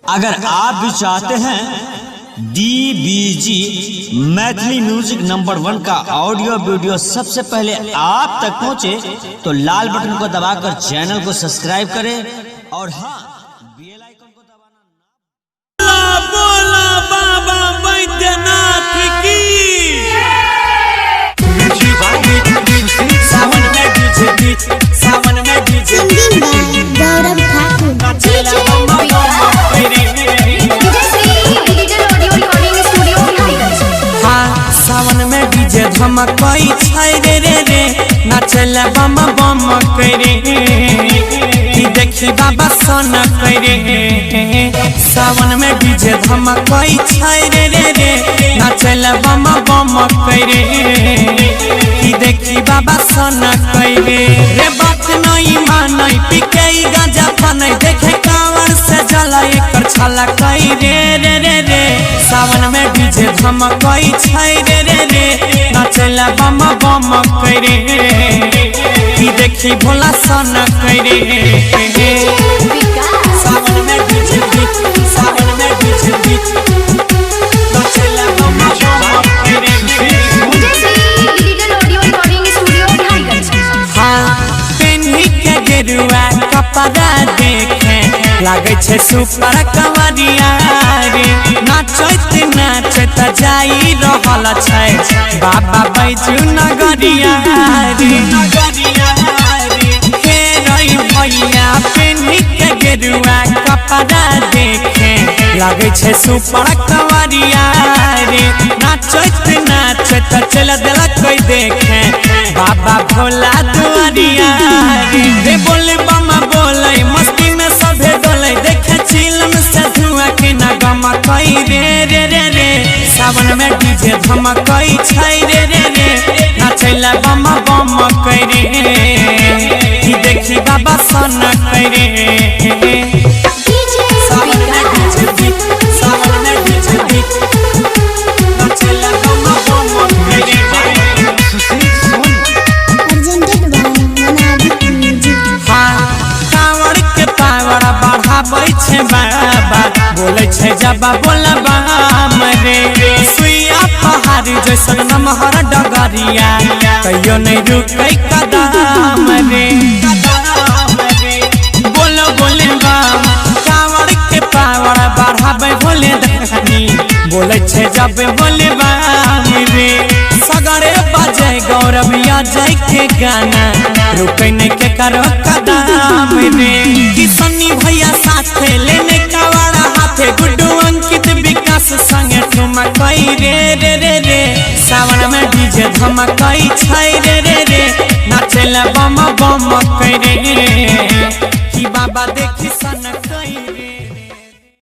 अगर आप भी चाहते हैं DBG मैथिली म्यूजिक नंबर 1 का ऑडियो वीडियो सबसे पहले आप तक पहुंचे तो लाल बटन को दबाकर चैनल को सब्सक्राइब करें और हाँ बेल आइकन को दबाना ना बोला बाबा बैद्यनाथ की। सावन में डीजे गौरव सावन में डीजे धमकई छै रे रे रे नाचला बम बम करे ई देखी बाबा सोना करे। सावन में डीजे धमकई छै रे रे रे नाचला बम बम करे ई देखी बाबा सोना करे। रे बात नहीं मानै पिके गांजा फनै देखे कांवर से जला एकर छला कई रे रे रे रे। सावन में डीजे धमकई छै रे रे रे नाचला बम बम करे ई देखी भोला सोना करे। सावन में डीजे सावन में डीजे नाचला बम बम करे। हाँ पेन्ही के गेरुआ कपड़ा देखे लागे छे सुपर कंवरिया रे नाचत नाचत जाई रहल छै बाबा बैजू नगरिया रे। हे रई भैया पेन्ही के गेरुआ कपड़ा देखे लागे छे सुपर कंवरिया रे नाचत नाचत चल देलक कोई देखे बाबा भोला दुआरिया रे। बोले बम बोले मस्ती में सभे डोले देखे चिलम से धुआं के नगम कई रे रे रे रे। सावन में डीजे धमकई छै रे रे रे नाचला बम बम करे ई देखी बाबा सोना करे। सावन में डीजे सावन में डीजे नाचला बम बम करे। बढ़ाबै छै बाबा बोले छै जब बोलबा मरे सुइया पहाड़ी जैसन नमहर डगरिया कहियो नहीं रुकै कदम रे। बोलो बोले बाम कांवर के पावर बढ़ाबै भोले दखनी बोले छै जब बोलबा रे। सगरे बजे गौरविया जय के गाना रुकै नहीं के करो कदम रे। किसनी भैया साथे लेने कावड़ा हाथे गुड्डू अंकित विकास संगे ठुमकई रे रे रे रे। सावन में डीजे धमकई छै रे रे रे नाचला बम बम करे।